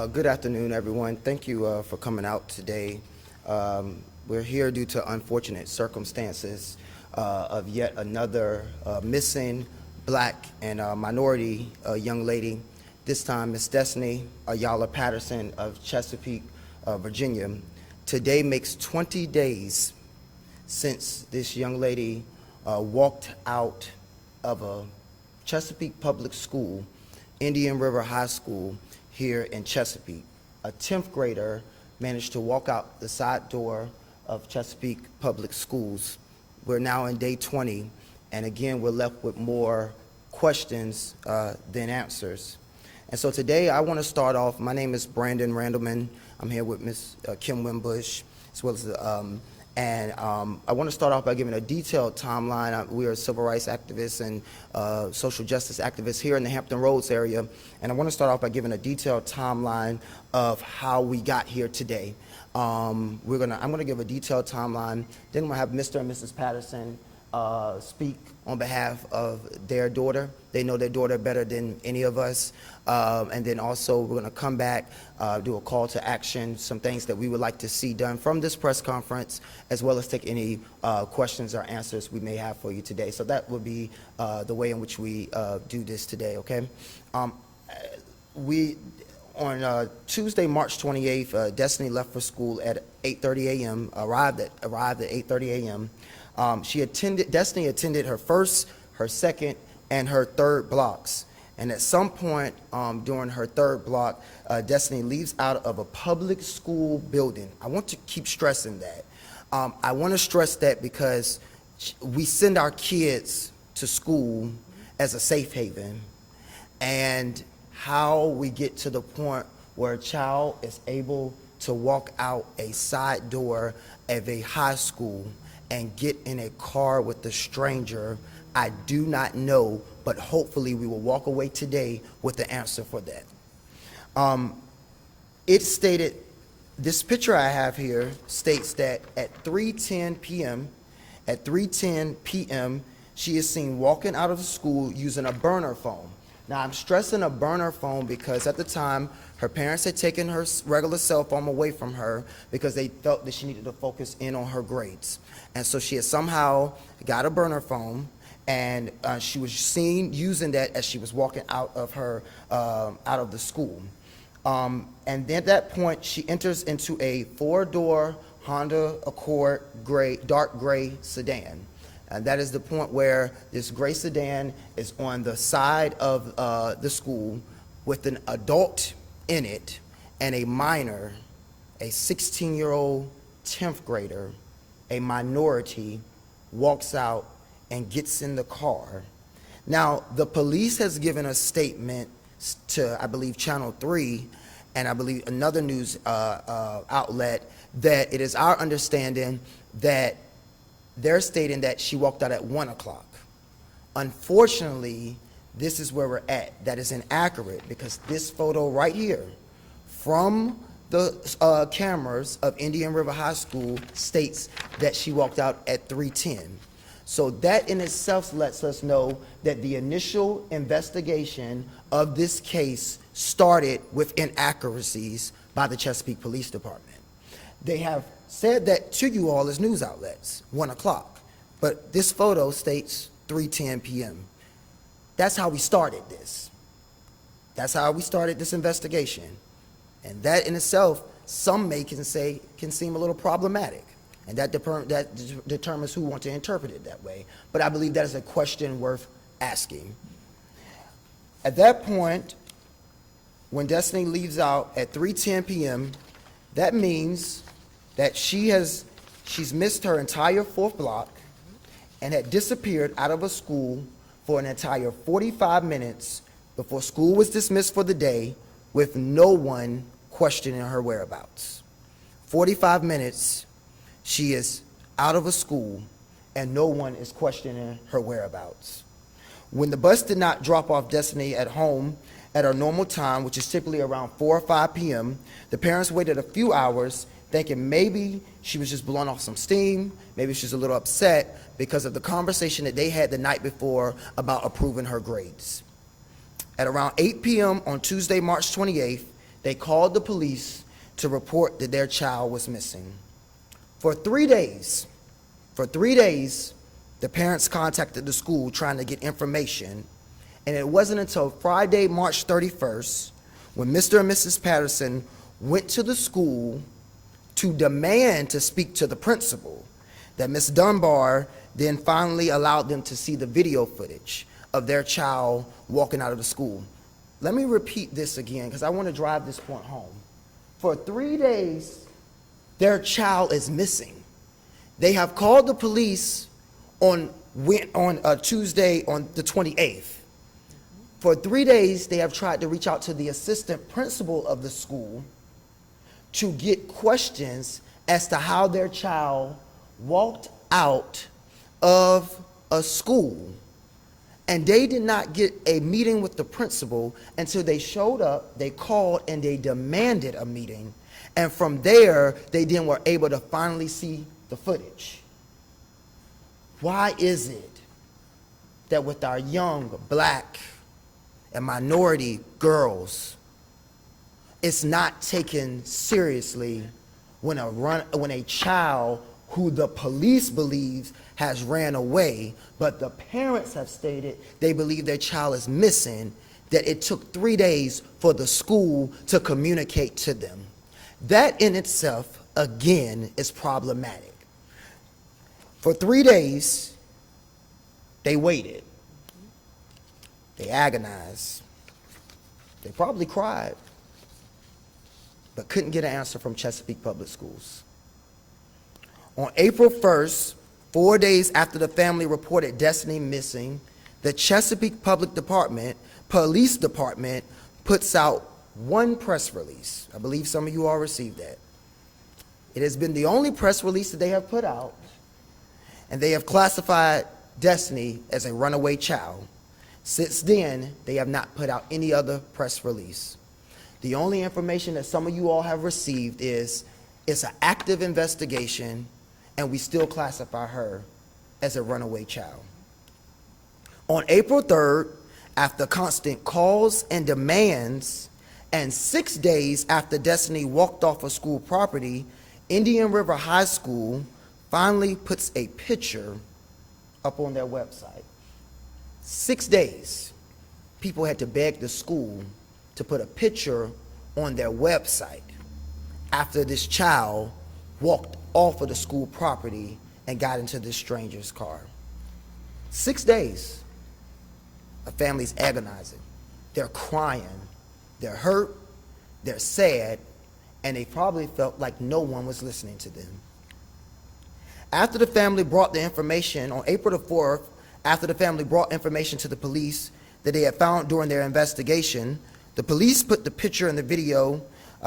Good afternoon, everyone. Thank you for coming out today. We're here due to unfortunate circumstances of yet another missing black and minority young lady. This time, Miss Destiny Ayala-Patterson of Chesapeake, Virginia. Today makes 20 days since this young lady walked out of a Chesapeake public school, Indian River High School, here in Chesapeake. A 10th grader managed to walk out the side door of Chesapeake Public Schools. We're now in day 20, and again, we're left with more questions than answers. And so today I want to start off, my name is Randleman. I'm here with Ms. Kim Wimbush, as well as I want to start off by giving a detailed timeline. We are civil rights activists and social justice activists here in the Hampton Roads area, and I want to start off by giving a detailed timeline of how we got here today. I'm going to give a detailed timeline. Then I'm going to have Mr. and Mrs. Patterson speak on behalf of their daughter. They know their daughter better than any of us. And then also we're going to come back, do a call to action, some things that we would like to see done from this press conference, as well as take any questions or answers we may have for you today. So that would be the way in which we do this today, okay? On Tuesday, March 28th, Destiny left for school at 8:30 a.m., arrived at 8:30 a.m. Destiny attended her first, her second, and her third blocks. And at some point during her third block, Destiny leaves out of a public school building. I want to keep stressing that. I want to stress that because we send our kids to school as a safe haven, and how we get to the point where a child is able to walk out a side door of a high school and get in a car with a stranger, I do not know, but hopefully we will walk away today with the answer for that. It stated, this picture I have here states that at 3:10 p.m., she is seen walking out of the school using a burner phone. Now, I'm stressing a burner phone because at the time, her parents had taken her regular cell phone away from her because they felt that she needed to focus in on her grades. And so she had somehow got a burner phone, and she was seen using that as she was walking out of the school. And then at that point, she enters into a four-door Honda Accord dark gray sedan. And that is the point where this gray sedan is on the side of the school with an adult in it and a minor, a 16-year-old 10th grader, a minority, walks out and gets in the car. Now, the police has given a statement to, I believe, Channel 3, and I believe another news outlet, that it is our understanding that they're stating that she walked out at 1 o'clock. Unfortunately, this is where we're at. That is inaccurate because this photo right here from the cameras of Indian River High School states that she walked out at 3:10. So that in itself lets us know that the initial investigation of this case started with inaccuracies by the Chesapeake Police Department. They have said that to you all as news outlets, 1 o'clock, but this photo states 3:10 p.m. That's how we started this. That's how we started this investigation. And that in itself, some can seem a little problematic. And that determines who wants to interpret it that way. But I believe that is a question worth asking. At that point, when Destiny leaves out at 3:10 p.m., that means that she's missed her entire fourth block and had disappeared out of a school for an entire 45 minutes before school was dismissed for the day, with no one questioning her whereabouts. 45 minutes she is out of a school and no one is questioning her whereabouts. When the bus did not drop off Destiny at home at her normal time, which is typically around 4 or 5 p.m., the parents waited a few hours thinking maybe she was just blowing off some steam, maybe she's a little upset because of the conversation that they had the night before about approving her grades. At around 8 p.m. on Tuesday, March 28th, they called the police to report that their child was missing. For 3 days, the parents contacted the school trying to get information, and it wasn't until Friday, March 31st, when Mr. and Mrs. Patterson went to the school to demand to speak to the principal, that Ms. Dunbar then finally allowed them to see the video footage of their child walking out of the school. Let me repeat this again, because I want to drive this point home. For 3 days, their child is missing. They have called the police on Tuesday, on the 28th. For 3 days, they have tried to reach out to the assistant principal of the school to get questions as to how their child walked out of a school. And they did not get a meeting with the principal until they showed up, they called, and they demanded a meeting. And from there, they then were able to finally see the footage. Why is it that with our young black and minority girls, it's not taken seriously when a child who the police believes has ran away, but the parents have stated they believe their child is missing, that it took 3 days for the school to communicate to them? That in itself, again, is problematic. For 3 days, they waited. They agonized. They probably cried, but couldn't get an answer from Chesapeake Public Schools. On April 1st, 4 days after the family reported Destiny missing, the Chesapeake Police Department puts out one press release. I believe some of you all received that. It has been the only press release that they have put out, and they have classified Destiny as a runaway child. Since then, they have not put out any other press release. The only information that some of you all have received is it's an active investigation, and we still classify her as a runaway child. On April 3rd, after constant calls and demands, and 6 days after Destiny walked off of school property, Indian River High School finally puts a picture up on their website. 6 days, people had to beg the school to put a picture on their website after this child walked off of the school property and got into this stranger's car. 6 days. A family's agonizing. They're crying. They're hurt. They're sad. And they probably felt like no one was listening to them. After the family brought the information, on April the 4th, after the family brought information to the police that they had found during their investigation, the police put the picture and the video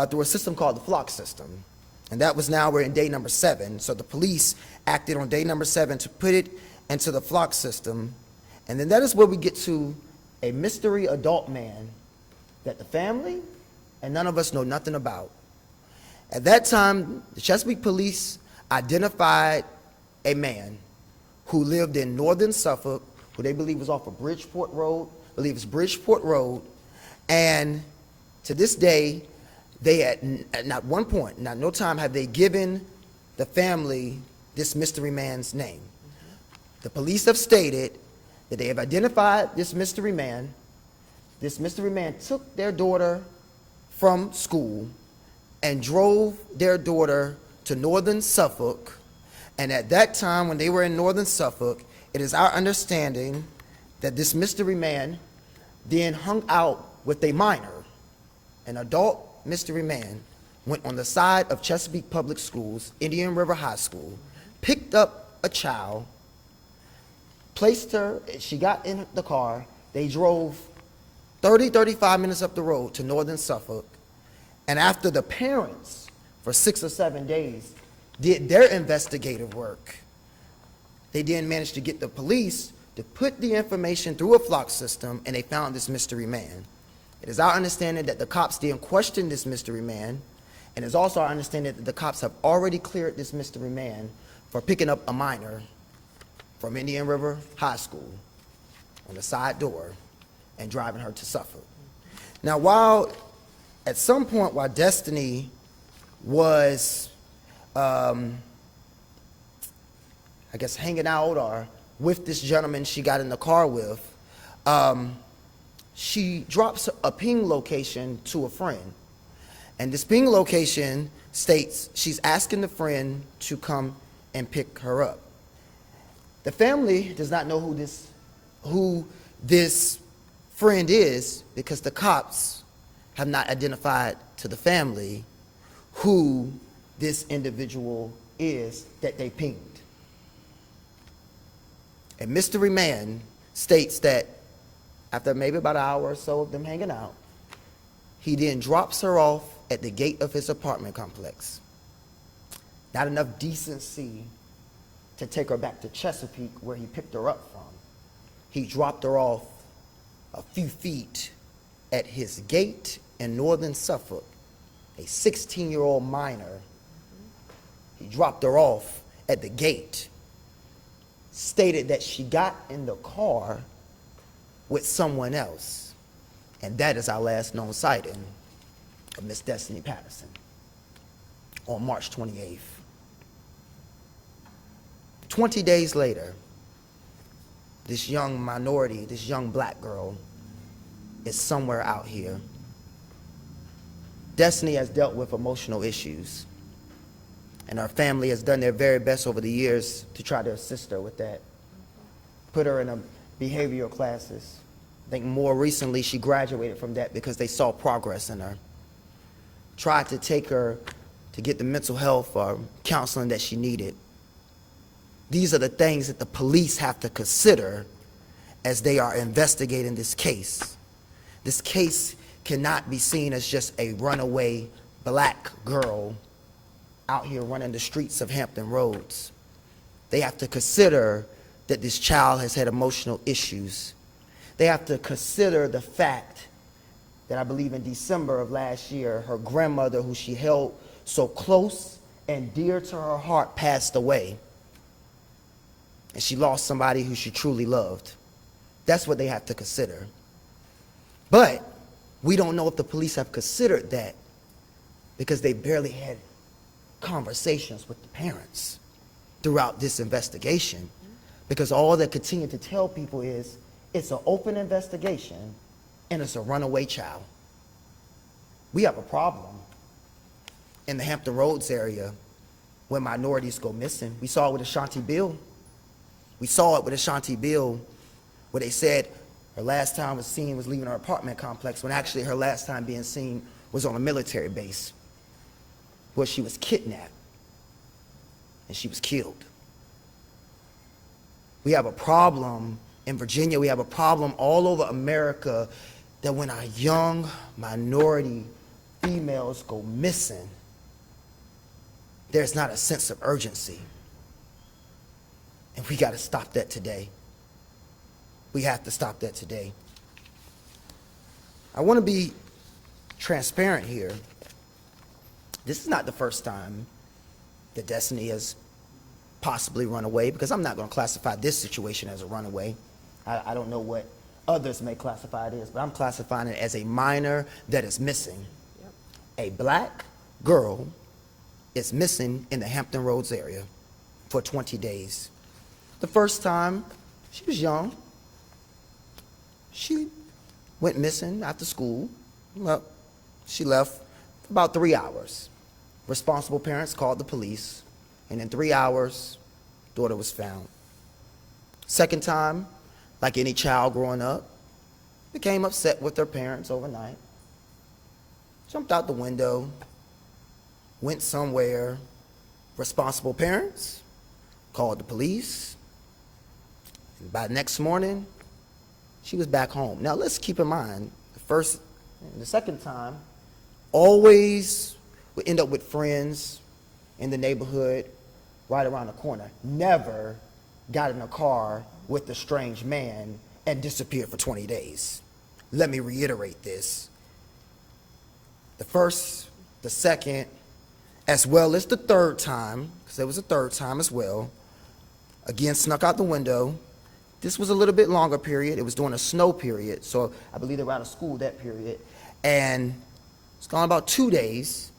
through a system called the flock system. And that was now, we're in day number 7. So the police acted on day number 7 to put it into the flock system. And then that is where we get to a mystery adult man that the family and none of us know nothing about. At that time, the Chesapeake Police identified a man who lived in northern Suffolk, who they believe was off of Bridgeport Road, and to this day, they at not one point, not no time have they given the family this mystery man's name. The police have stated that they have identified this mystery man. This mystery man took their daughter from school and drove their daughter to northern Suffolk. And at that time, when they were in northern Suffolk, it is our understanding that this mystery man then hung out with a minor. An adult mystery man went on the side of Chesapeake Public Schools, Indian River High School, picked up a child, placed her, she got in the car, they drove 35 minutes up the road to northern Suffolk, and after the parents, for 6 or 7 days, did their investigative work, they then managed to get the police to put the information through a flock system, and they found this mystery man. It is our understanding that the cops then questioned this mystery man, and it's also our understanding that the cops have already cleared this mystery man for picking up a minor from Indian River High School on the side door and driving her to Suffolk. Now, while At some point while Destiny was, I guess, hanging out or with this gentleman she got in the car with, she drops a ping location to a friend. And this ping location states she's asking the friend to come and pick her up. The family does not know who this friend is because the cops have not identified to the family who this individual is that they pinged. A mystery man states that after maybe about an hour or so of them hanging out, he then drops her off at the gate of his apartment complex. Not enough decency to take her back to Chesapeake where he picked her up from. He dropped her off a few feet at his gate in northern Suffolk, a 16-year-old minor. He dropped her off at the gate, stated that she got in the car with someone else. And that is our last known sighting of Miss Destiny Patterson on March 28th. 20 days later, this young minority, this young black girl is somewhere out here. Destiny has dealt with emotional issues, and her family has done their very best over the years to try to assist her with that. Put her in behavioral classes. I think more recently she graduated from that because they saw progress in her. Tried to take her to get the mental health or counseling that she needed. These are the things that the police have to consider as they are investigating this case. This case cannot be seen as just a runaway black girl out here running the streets of Hampton Roads. They have to consider that this child has had emotional issues. They have to consider the fact that I believe in December of last year, her grandmother, who she held so close and dear to her heart, passed away. And she lost somebody who she truly loved. That's what they have to consider. But we don't know if the police have considered that because they barely had conversations with the parents throughout this investigation. Because all they continue to tell people is it's an open investigation and it's a runaway child. We have a problem in the Hampton Roads area when minorities go missing. We saw it with Ashanti Bill. We saw it with Ashanti Bill where they said her last time was seen was leaving her apartment complex when actually her last time being seen was on a military base where she was kidnapped and she was killed. We have a problem in Virginia, we have a problem all over America that when our young minority females go missing, there's not a sense of urgency. And we got to stop that today. We have to stop that today. I want to be transparent here. This is not the first time that Destiny has possibly run away, because I'm not going to classify this situation as a runaway. I don't know what others may classify it as, but I'm classifying it as a minor that is missing. Yep. A black girl is missing in the Hampton Roads area for 20 days. The first time, she was young. She went missing after school. Well, she left for about 3 hours. Responsible parents called the police, and in 3 hours, daughter was found. Second time, like any child growing up, became upset with their parents overnight. Jumped out the window, went somewhere. Responsible parents called the police. And by the next morning, she was back home. Now let's keep in mind, the first and the second time, always would end up with friends in the neighborhood right around the corner. Never got in a car with a strange man and disappeared for 20 days. Let me reiterate this. The first, the second, as well as the third time, because there was a third time as well, again snuck out the window. This was a little bit longer period. It was during a snow period, so I believe they were out of school that period. And It's gone about 2 days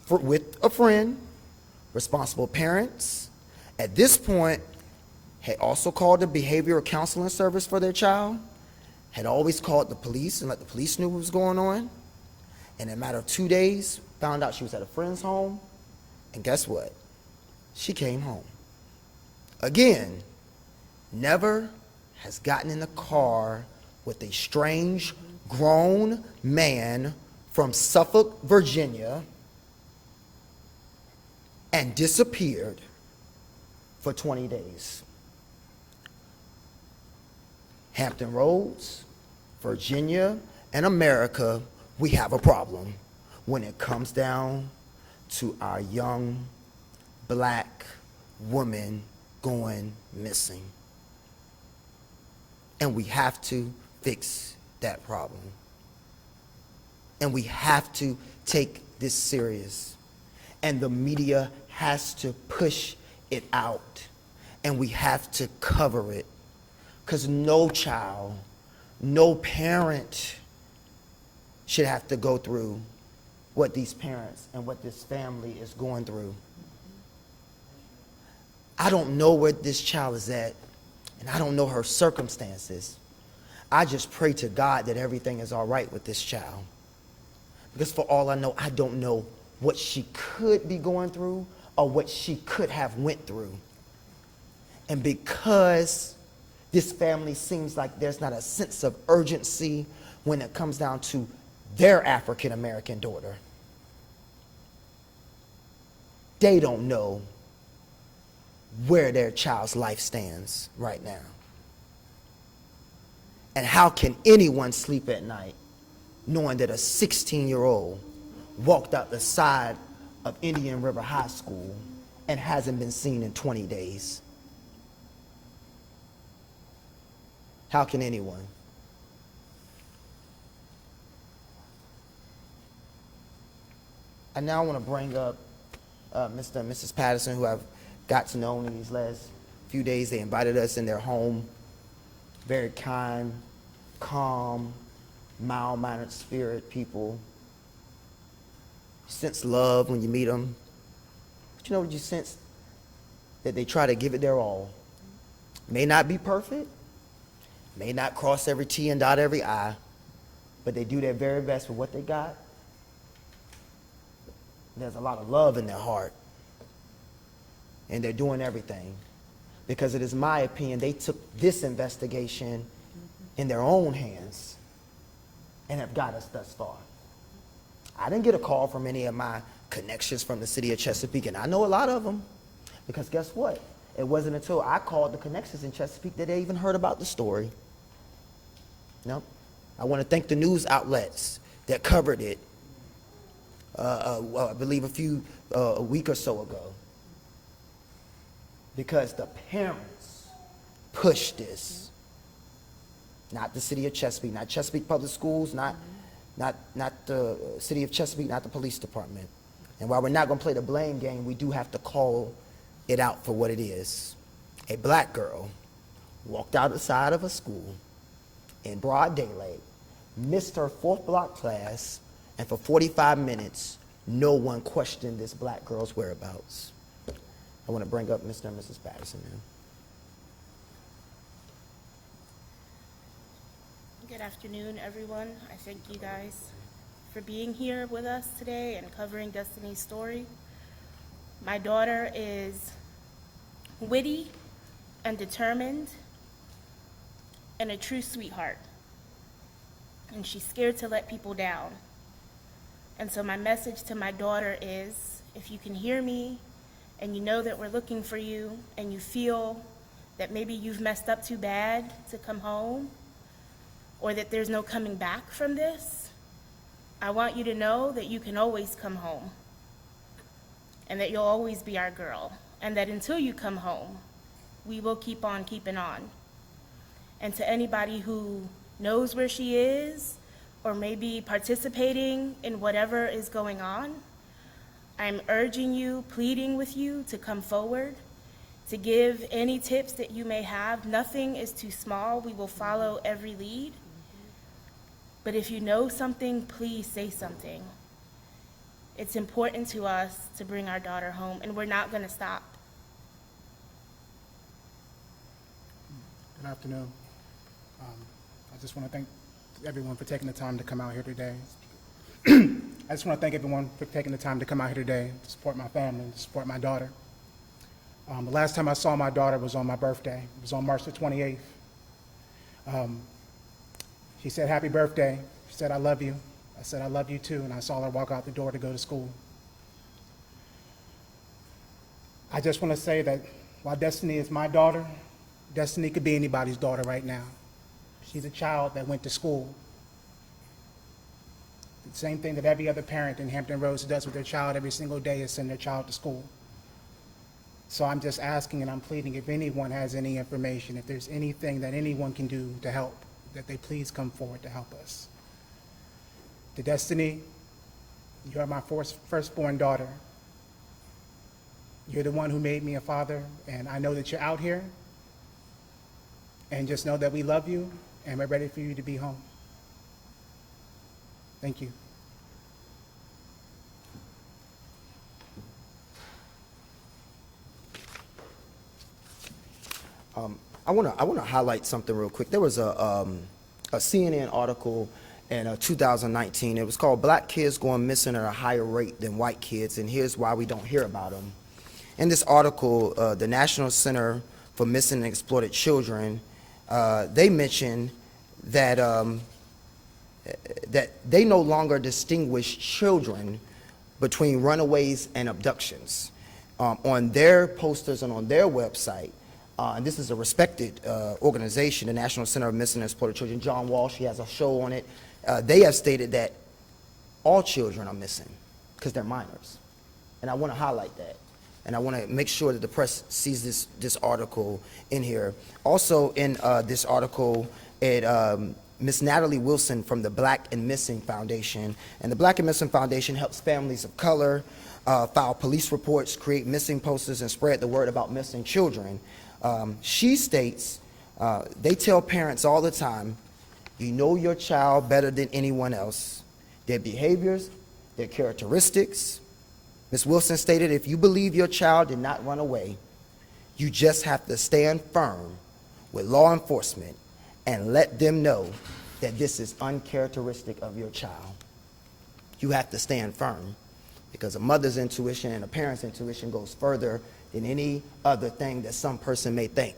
with a friend, responsible parents. At this point, had also called the behavioral counseling service for their child, had always called the police and let the police know what was going on. And in a matter of 2 days, found out she was at a friend's home. And guess what? She came home. Again, never has gotten in the car with a strange, grown man from Suffolk, Virginia, and disappeared for 20 days. Hampton Roads, Virginia, and America, we have a problem when it comes down to our young black women going missing. And we have to fix that problem. And we have to take this serious. And the media has to push it out. And we have to cover it. Because no child, no parent should have to go through what these parents and what this family is going through. I don't know where this child is at, and I don't know her circumstances. I just pray to God that everything is all right with this child. Because for all I know, I don't know what she could be going through or what she could have went through. And because this family seems like there's not a sense of urgency when it comes down to their African-American daughter, they don't know where their child's life stands right now. And how can anyone sleep at night knowing that a 16-year-old walked out the side of Indian River High School and hasn't been seen in 20 days? How can anyone? I now want to bring up Mr. and Mrs. Patterson, who I've got to know in these last few days. They invited us in their home. Very kind, calm, mild-mannered spirit people. You sense love when you meet them. But you know what you sense? That they try to give it their all. May not be perfect, may not cross every T and dot every I, but they do their very best with what they got. There's a lot of love in their heart. And they're doing everything. Because it is my opinion, they took this investigation in their own hands and have got us thus far. I didn't get a call from any of my connections from the city of Chesapeake, and I know a lot of them. Because guess what? It wasn't until I called the connections in Chesapeake that they even heard about the story. Nope. I want to thank the news outlets that covered it, I believe a week or so ago. Because the parents pushed this. Not the city of Chesapeake, not Chesapeake Public Schools, not the city of Chesapeake, not the police department. And while we're not going to play the blame game, we do have to call it out for what it is. A black girl walked out the side of a school in broad daylight, missed her 4th block class, and for 45 minutes, no one questioned this black girl's whereabouts. I want to bring up Mr. and Mrs. Patterson now. Good afternoon, everyone. I thank you guys for being here with us today and covering Destiny's story. My daughter is witty and determined and a true sweetheart. And she's scared to let people down. And so my message to my daughter is, if you can hear me and you know that we're looking for you and you feel that maybe you've messed up too bad to come home or that there's no coming back from this, I want you to know that you can always come home and that you'll always be our girl, and that until you come home, we will keep on keeping on. And to anybody who knows where she is or maybe participating in whatever is going on, I'm urging you, pleading with you to come forward, to give any tips that you may have. Nothing is too small. We will follow every lead. But if you know something, please say something. It's important to us to bring our daughter home, and we're not going to stop. Good afternoon. I just want to thank everyone for taking the time to come out here today. I just want to thank everyone for taking the time to come out here today to support my family, to support my daughter. The last time I saw my daughter was on my birthday. It was on March the 28th. She said, "Happy birthday." She said, "I love you." I said, "I love you too," and I saw her walk out the door to go to school. I just want to say that while Destiny is my daughter, Destiny could be anybody's daughter right now. She's a child that went to school. The same thing that every other parent in Hampton Roads does with their child every single day is send their child to school. So I'm just asking and I'm pleading, if anyone has any information, if there's anything that anyone can do to help, that they please come forward to help us. To Destiny, you are my firstborn daughter. You're the one who made me a father, and I know that you're out here. And just know that we love you, and we're ready for you to be home. Thank you. I want to highlight something real quick. There was a CNN article in 2019. It was called "Black Kids Going Missing at a Higher Rate Than White Kids, and Here's Why We Don't Hear About Them." In this article, the National Center for Missing and Exploited Children, they mentioned that that they no longer distinguish children between runaways and abductions. On their posters and on their website, and this is a respected organization, the National Center of Missing and Exploited Children. John Walsh, he has a show on it. They have stated that all children are missing because they're minors. And I want to highlight that. And I want to make sure that the press sees this article in here. Also in this article, Miss Natalie Wilson from the Black and Missing Foundation. And the Black and Missing Foundation helps families of color file police reports, create missing posters, and spread the word about missing children. She states, they tell parents all the time, you know your child better than anyone else, their behaviors, their characteristics. Ms. Wilson stated, if you believe your child did not run away, you just have to stand firm with law enforcement and let them know that this is uncharacteristic of your child. You have to stand firm because a mother's intuition and a parent's intuition goes further than any other thing that some person may think.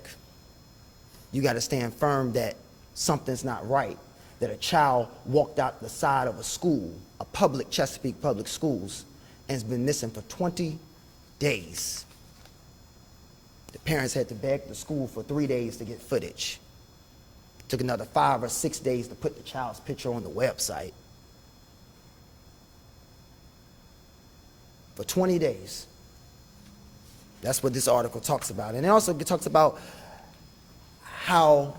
You got to stand firm that something's not right, that a child walked out the side of a school, a public Chesapeake Public Schools, and has been missing for 20 days. The parents had to beg the school for 3 days to get footage. It took another 5 or 6 days to put the child's picture on the website. For 20 days. That's what this article talks about. And it also talks about how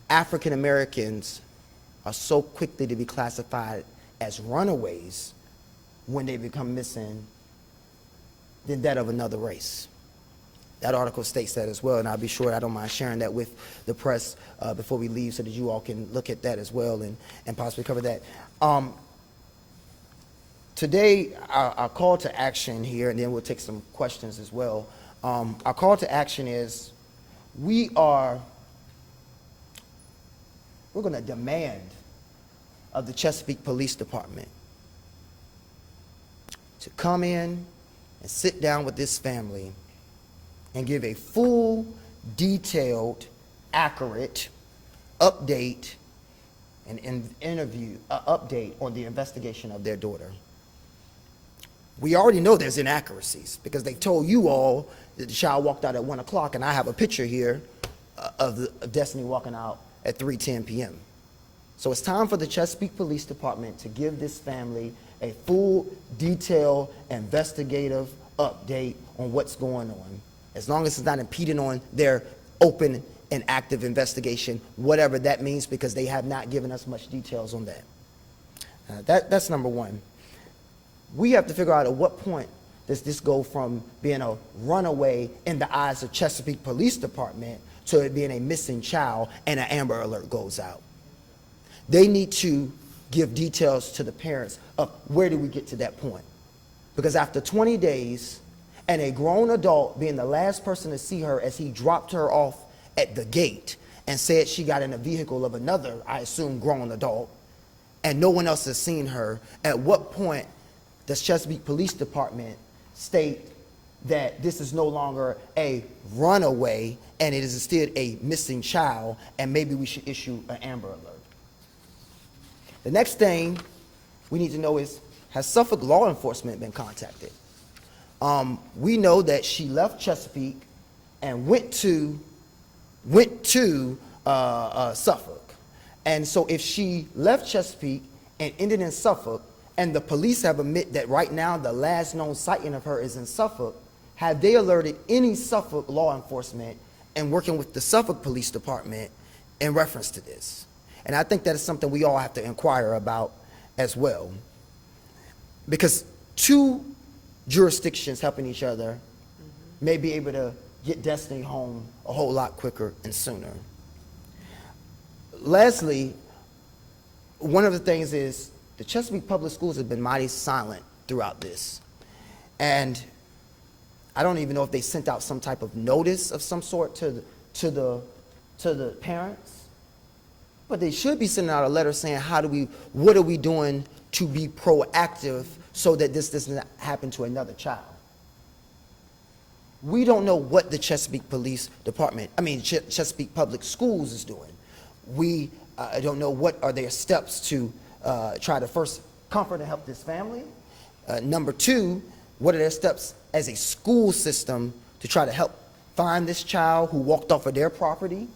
African Americans are so quickly to be classified as runaways when they become missing than that of another race. That article states that as well, and I'll be sure, I don't mind sharing that with the press before we leave so that you all can look at that as well and possibly cover that. Today, our call to action here, and then we'll take some questions as well. Our call to action is we're going to demand of the Chesapeake Police Department to come in and sit down with this family and give a full, detailed, accurate update and update on the investigation of their daughter. We already know there's inaccuracies because they told you all that the child walked out at 1 o'clock, and I have a picture here of Destiny walking out at 3:10 p.m. So it's time for the Chesapeake Police Department to give this family a full, detailed, investigative update on what's going on, as long as it's not impeding on their open and active investigation, whatever that means, because they have not given us much details on that. That's number one. We have to figure out at what point does this go from being a runaway in the eyes of Chesapeake Police Department to it being a missing child and an Amber Alert goes out. they need to give details to the parents of where did we get to that point. Because after 20 days, and a grown adult being the last person to see her as he dropped her off at the gate and said she got in a vehicle of another, I assume, grown adult, and no one else has seen her, at what point does Chesapeake Police Department state that this is no longer a runaway and it is instead a missing child, and maybe we should issue an Amber Alert? The next thing we need to know is, has Suffolk law enforcement been contacted? We know that she left Chesapeake and went to Suffolk. And so if she left Chesapeake and ended in Suffolk, and the police have admitted that right now the last known sighting of her is in Suffolk, have they alerted any Suffolk law enforcement and working with the Suffolk Police Department in reference to this? And I think that is something we all have to inquire about as well. Because two jurisdictions helping each other may be able to get Destiny home a whole lot quicker and sooner. Lastly, one of the things is the Chesapeake Public Schools have been mighty silent throughout this. And I don't even know if they sent out some type of notice of some sort to the parents, but they should be sending out a letter saying, what are we doing to be proactive so that this doesn't happen to another child? We don't know what the Chesapeake Police Department, Chesapeake Public Schools is doing. We don't know what are their steps to try to first comfort and help this family. Number two, what are their steps as a school system to try to help find this child who walked off of their property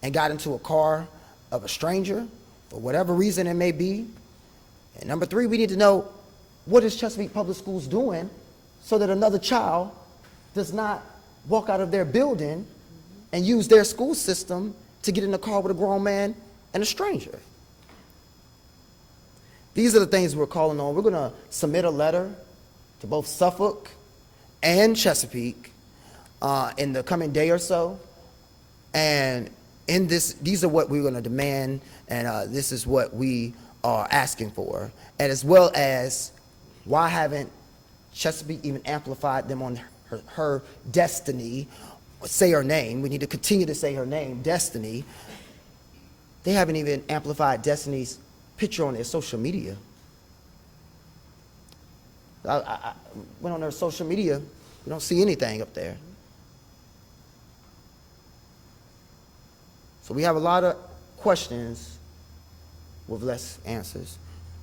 and got into a car of a stranger for whatever reason it may be. And number three, we need to know, what is Chesapeake Public Schools doing so that another child does not walk out of their building and use their school system to get in a car with a grown man and a stranger? These are the things we're calling on. We're going to submit a letter to both Suffolk and Chesapeake in the coming day or so. And in this, these are what we're going to demand, and this is what we are asking for. And as well as, why haven't Chesapeake even amplified them on her Destiny, say her name? We need to continue to say her name, Destiny. They haven't even amplified Destiny's picture on their social media. I went on their social media, we don't see anything up there. So we have a lot of questions with less answers.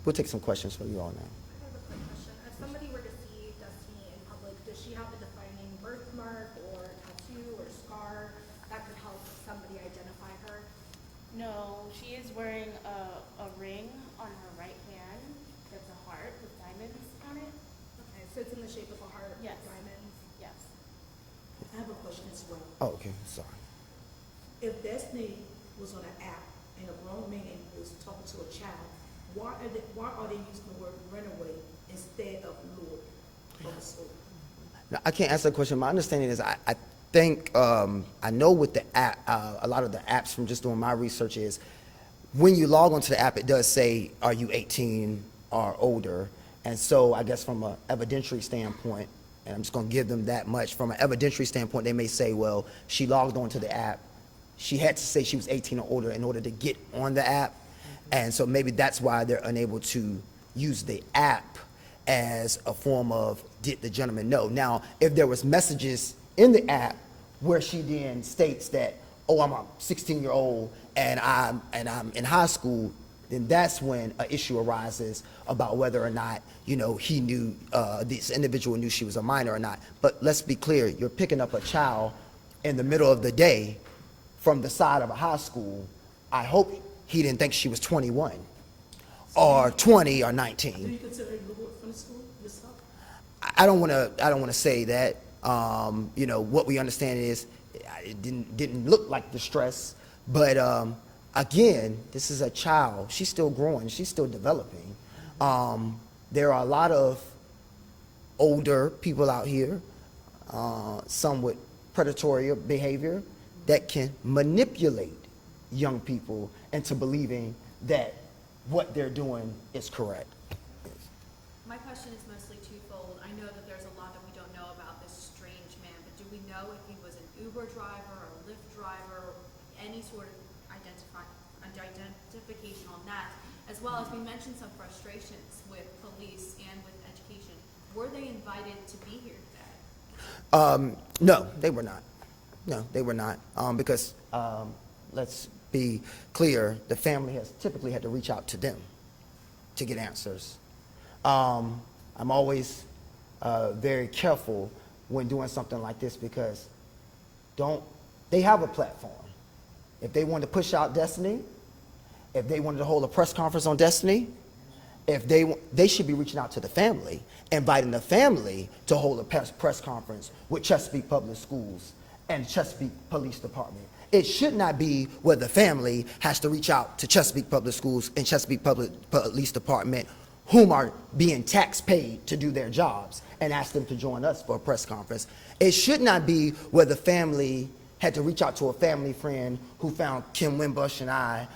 We'll take some questions from you all now. I have a quick question. If somebody were to see Destiny in public, does she have a defining birthmark or tattoo or scar that could help somebody identify her? No, she is wearing a ring on her right hand that's a heart with diamonds on it. Okay, so it's in the shape of a heart Yes. with diamonds? Yes. I have a question as well. Oh, okay, sorry. If Destiny was on an app and a grown man was talking to a child, why are they using the word runaway instead of lured from the school? Now, I can't answer that question. My understanding is I think, I know with the app, a lot of the apps from just doing my research is, when you log onto the app, it does say, are you 18 or older? And so I guess from an evidentiary standpoint, and I'm just going to give them that much, from an evidentiary standpoint, they may say, well, she logged onto the app. She had to say she was 18 or older in order to get on the app. And so maybe that's why they're unable to use the app as a form of, did the gentleman know? Now, if there was messages in the app where she then states that, oh, I'm a 16-year-old and I'm in high school, then that's when an issue arises about whether or not, you know, he knew, this individual knew she was a minor or not. But let's be clear, you're picking up a child in the middle of the day from the side of a high school. I hope he didn't think she was 21 or 20 or 19. Do you consider her lured from the school yourself? I don't want to say that. You know, what we understand is it didn't look like distress, but again, this is a child. She's still growing. She's still developing. There are a lot of older people out here, some with predatory behavior, that can manipulate young people into believing that what they're doing is correct. My question is mostly twofold. I know that there's a lot that we don't know about this strange man, but do we know if he was an Uber driver or a Lyft driver, or any sort of identification on that? As well as we mentioned some frustrations with police and with education. Were they invited to be here today? No, they were not. No, they were not. Because, let's be clear, the family has typically had to reach out to them to get answers. I'm always very careful when doing something like this because they have a platform. If they wanted to push out Destiny, if they wanted to hold a press conference on Destiny, if they should be reaching out to the family, inviting the family to hold a press conference with Chesapeake Public Schools and Chesapeake Police Department. It should not be where the family has to reach out to Chesapeake Public Schools and Chesapeake Public Police Department, whom are being tax paid to do their jobs, and ask them to join us for a press conference. It should not be where the family had to reach out to a family friend who found Kim Wimbush and I,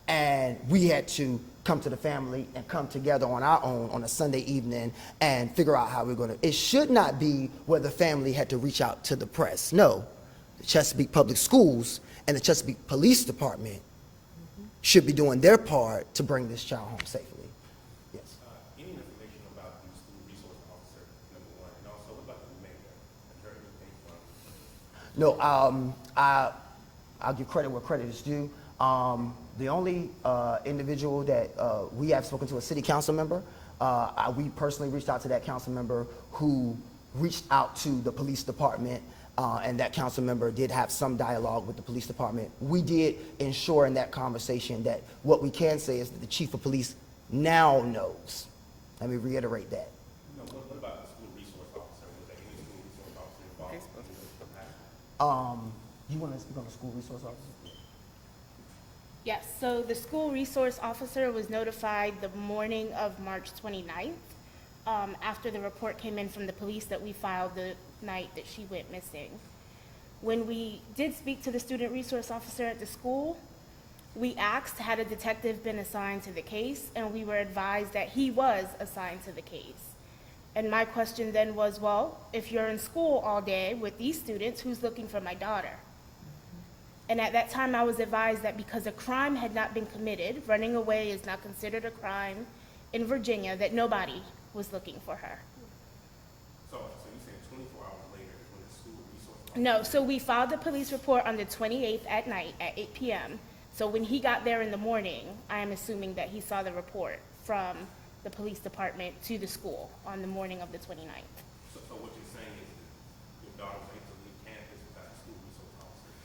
and we had to come to the family and come together on our own on a Sunday evening and figure out how we're going to. It should not be where the family had to reach out to the press. No, the Chesapeake Public Schools and the Chesapeake Police Department should be doing their part to bring this child home safely. Yes. Any information about the school resource officer, number one, and also what about the mayor? Have you heard anything from? No, I'll give credit where credit is due. The only individual that we have spoken to, a city council member, we personally reached out to that council member who reached out to the police department, and that council member did have some dialogue with the police department. We did ensure in that conversation that what we can say is that the chief of police now knows. Let me reiterate that. No, what about the school resource officer? Was there any school resource officer involved in this matter? You want to speak on the school resource officer? Yes, so the school resource officer was notified the morning of March 29th, after the report came in from the police that we filed the night that she went missing. When we did speak to the student resource officer at the school, we asked had a detective been assigned to the case, and we were advised that he was assigned to the case. And my question then was, well, if you're in school all day with these students, who's looking for my daughter? And at that time, I was advised that because a crime had not been committed, running away is not considered a crime in Virginia, that nobody was looking for her. So you saying 24 hours later is when the school resource officer? No, so we filed the police report on the 28th at night at 8 p.m. So when he got there in the morning, I am assuming that he saw the report from the police department to the school on the morning of the 29th. So what you're saying is that your daughter was able to leave campus without a school resource officer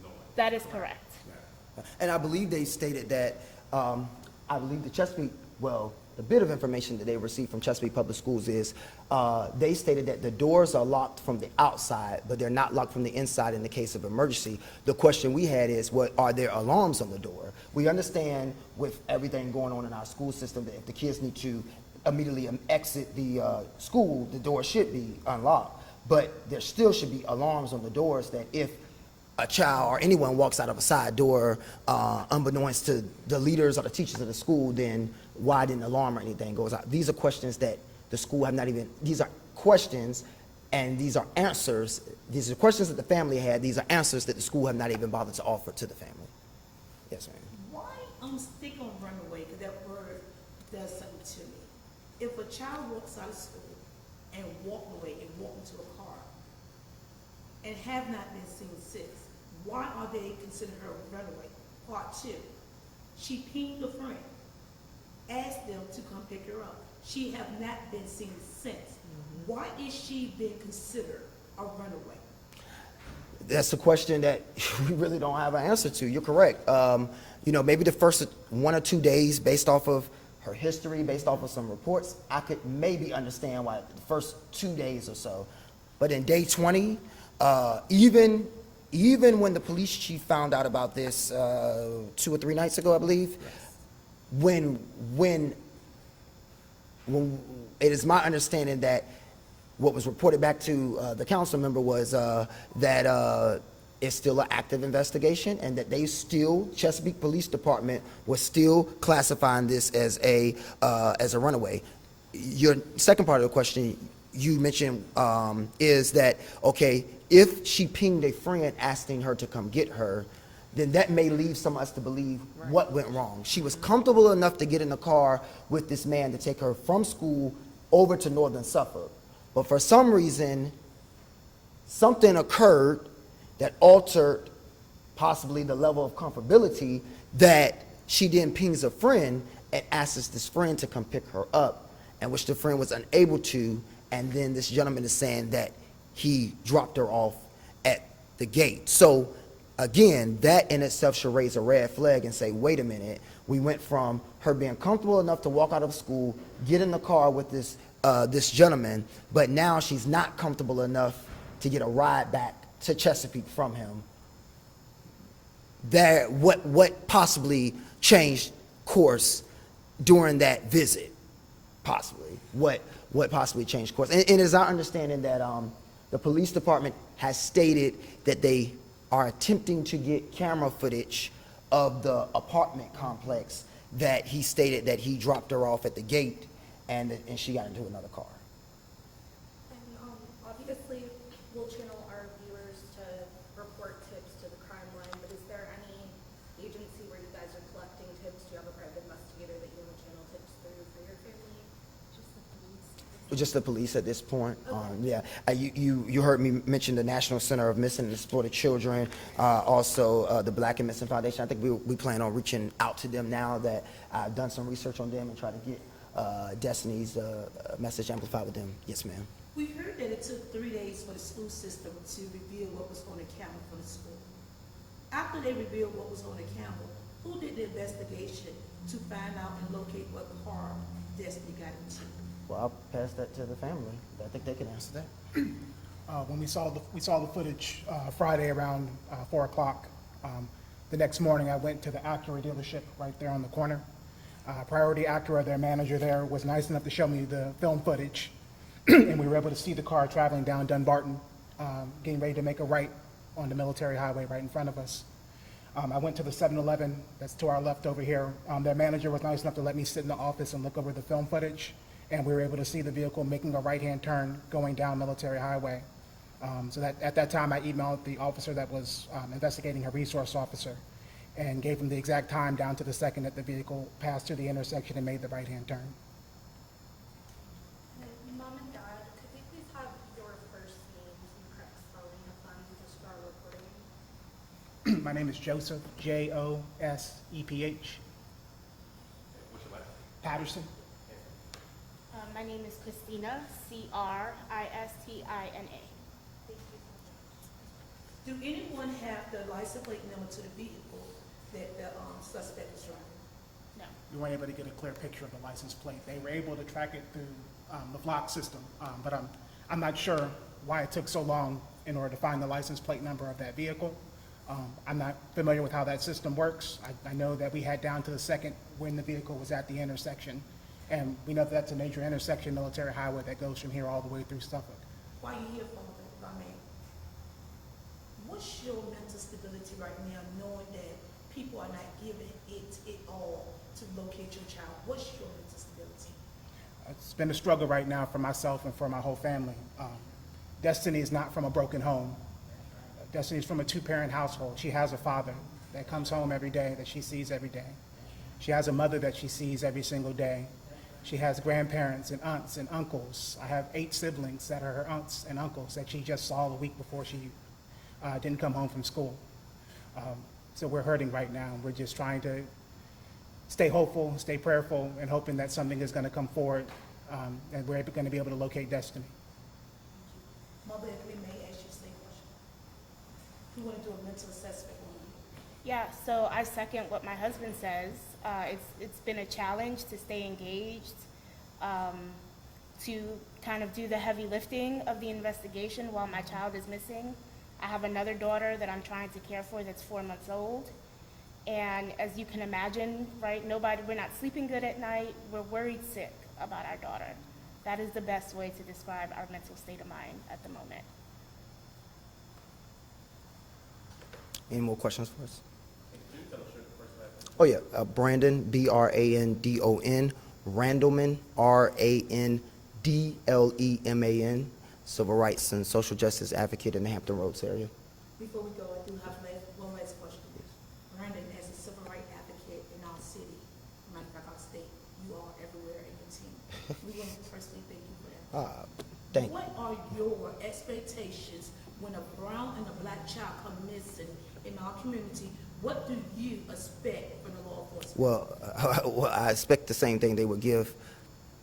knowing? That is correct. And I believe they stated that, I believe the Chesapeake, well, the bit of information that they received from Chesapeake Public Schools is, they stated that the doors are locked from the outside, but they're not locked from the inside in the case of emergency. The question we had is, are there alarms on the door? We understand with everything going on in our school system that if the kids need to immediately exit the school, the door should be unlocked. But there still should be alarms on the doors that if a child or anyone walks out of a side door, unbeknownst to the leaders or the teachers of the school, then why didn't the alarm or anything goes out? These are questions that the school have not even, these are questions and these are answers. These are questions that the family had. These are answers that the school have not even bothered to offer to the family. Yes, ma'am. Why stick on runaway, because that word does something to me. If a child walks out of school and walk away and walk into a car and have not been seen since, why are they considering her a runaway? Part two, she pinged a friend, asked them to come pick her up. She have not been seen since. Why is she being considered a runaway? That's a question that we really don't have an answer to. You're correct. You know, maybe the first 1 or 2 days, based off of her history, based off of some reports, I could maybe understand why the first 2 days or so. But in day 20, even when the police chief found out about this 2 or 3 nights ago, I believe, when it is my understanding that what was reported back to the council member was that it's still an active investigation, and that they still, Chesapeake Police Department was still classifying this as a runaway. Your second part of the question you mentioned is that, okay, if she pinged a friend asking her to come get her, then that may lead some of us to believe what went wrong. She was comfortable enough to get in the car with this man to take her from school over to Northern Suffolk. But for some reason, something occurred that altered possibly the level of comfortability, that she then pings a friend and asks this friend to come pick her up, and which the friend was unable to, and then this gentleman is saying that he dropped her off at the gate. So again, that in itself should raise a red flag and say, wait a minute, we went from her being comfortable enough to walk out of school, get in the car with this gentleman, but now she's not comfortable enough to get a ride back to Chesapeake from him. That what possibly changed course during that visit? Possibly. What possibly changed course? And it is our understanding that the police department has stated that they are attempting to get camera footage of the apartment complex that he stated that he dropped her off at the gate and she got into another car. And obviously, we'll channel our viewers to report tips to the crime line, but is there any agency where you guys are collecting tips? Do you have a private investigator that you want to channel tips through for your family? Just the police at this point. Yeah, you heard me mention the National Center of Missing and Exploited Children, also the Black and Missing Foundation. I think we plan on reaching out to them now that I've done some research on them and try to get Destiny's message amplified with them. Yes, ma'am. We heard that it took 3 days for the school system to reveal what was on the camera for the school. After they revealed what was on the camera, who did the investigation to find out and locate what car Destiny got into? Well, I'll pass that to the family. I think they can answer that. When we saw the footage Friday around 4 o'clock, the next morning I went to the Acura dealership right there on the corner. Priority Acura, their manager there, was nice enough to show me the film footage, and we were able to see the car traveling down Dunbarton, getting ready to make a right on the military highway right in front of us. I went to the 7-Eleven that's to our left over here. Their manager was nice enough to let me sit in the office and look over the film footage, and we were able to see the vehicle making a right-hand turn going down Military Highway. So that at that time, I emailed the officer that was investigating, a resource officer, and gave him the exact time down to the second that the vehicle passed through the intersection and made the right-hand turn. And Mom and Dad, could we please have your first names and correct spelling of them just for our recording? My name is Joseph, Joseph. What's your last name? Patterson. My name is Christina, Christina. Do anyone have the license plate number to the vehicle that the suspect was driving? No. We weren't able to get a clear picture of the license plate. They were able to track it through the block system, but I'm not sure why it took so long in order to find the license plate number of that vehicle. I'm not familiar with how that system works. I know that we had down to the second when the vehicle was at the intersection, and we know that that's a major intersection, Military Highway, that goes from here all the way through Suffolk. While you're here, if I may, what's your mental stability right now, knowing that people are not giving it all to locate your child? What's your mental stability? It's been a struggle right now for myself and for my whole family. Destiny is not from a broken home. Destiny is from a two-parent household. She has a father that comes home every day, that she sees every day. She has a mother that she sees every single day. She has grandparents and aunts and uncles. I have 8 siblings that are her aunts and uncles that she just saw the week before she didn't come home from school. So we're hurting right now. We're just trying to stay hopeful, stay prayerful, and hoping that something is going to come forward and we're going to be able to locate Destiny. Mother, if we may ask you the same question. We want to do a mental assessment on you. Yeah, so I second what my husband says. It's been a challenge to stay engaged, to kind of do the heavy lifting of the investigation while my child is missing. I have another daughter that I'm trying to care for that's 4 months old. And as you can imagine, right, we're not sleeping good at night. We're worried sick about our daughter. That is the best way to describe our mental state of mind at the moment. Any more questions for us? Oh, yeah, Brandon, Brandon, Randleman, Randleman, civil rights and social justice advocate in the Hampton Roads area. Before we go, I do have one last question. Brandon, as a civil rights advocate in our city, matter of fact, our state, you are everywhere in your team. We want to personally thank you for that. Thank you. What are your expectations when a brown and a black child come missing in our community? What do you expect from the law enforcement? Well, I expect the same thing they would give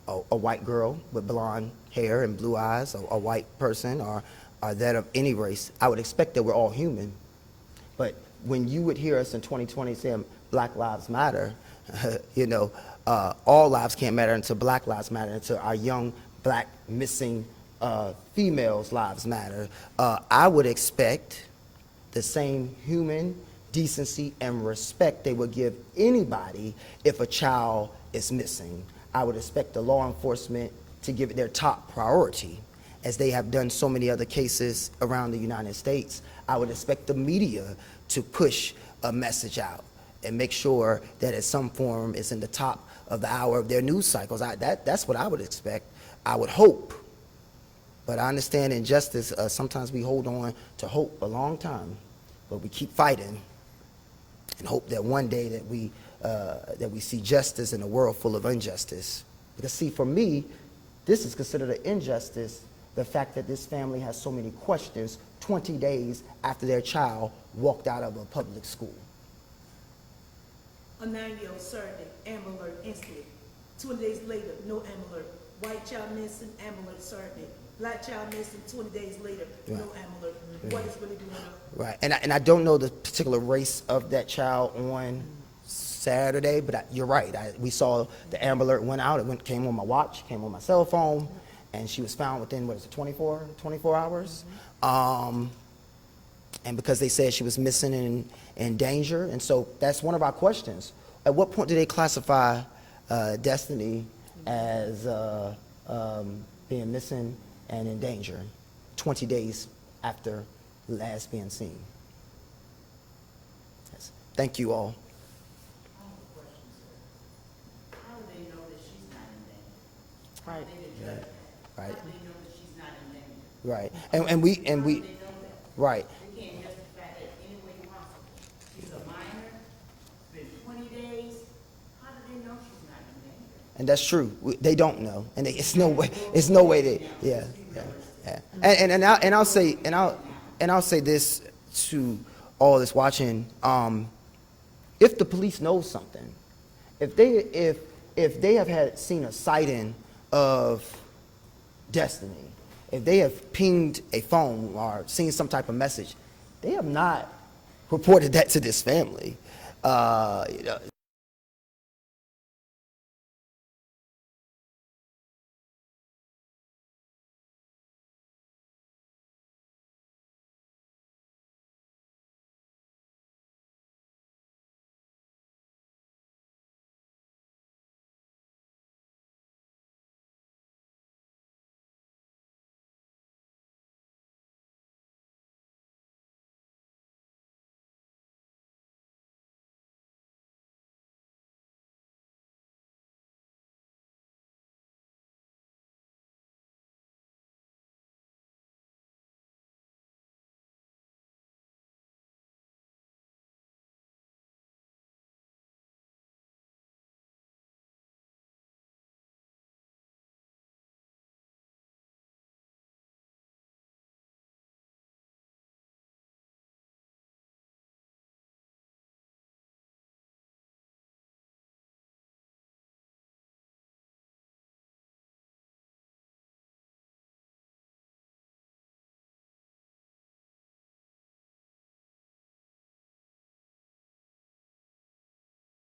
a white girl with blonde hair and blue eyes, a white person, or that of any race. I would expect that we're all human. But when you would hear us in 2020 saying Black Lives Matter, all lives can't matter until Black Lives Matter, until our young black missing females' lives matter. I would expect the same human decency and respect they would give anybody if a child is missing. I would expect the law enforcement to give it their top priority, as they have done so many other cases around the United States. I would expect the media to push a message out and make sure that in some form it's in the top of the hour of their news cycles. That's what I would expect. I would hope. But I understand injustice, sometimes we hold on to hope a long time, but we keep fighting and hope that one day that we see justice in a world full of injustice. Because see, for me, this is considered an injustice, the fact that this family has so many questions 20 days after their child walked out of a public school. A 9-year-old Saturday, Amber Alert incident. 20 days later, no Amber Alert. White child missing, Amber Alert Saturday. Black child missing, 20 days later, no Amber Alert. What is really going on? Right, and I don't know the particular race of that child on Saturday, but you're right. We saw the Amber Alert went out. It came on my watch, came on my cell phone, and she was found within, 24 hours? And because they said she was missing and in danger, and so that's one of our questions. At what point do they classify Destiny as being missing and in danger 20 days after last being seen? Yes. Thank you all. How do they know that she's not in danger? Right. Right. How do they know that she's not in danger? Right. And we How do they know that? right. They can't justify that any way possible. She's a minor, been 20 days. How do they know she's not in danger? And that's true. They don't know, and it's no way. They, yeah. And I'll say this to all that's watching. If the police know something, if they have seen a sighting of Destiny, if they have pinged a phone or seen some type of message, they have not reported that to this family.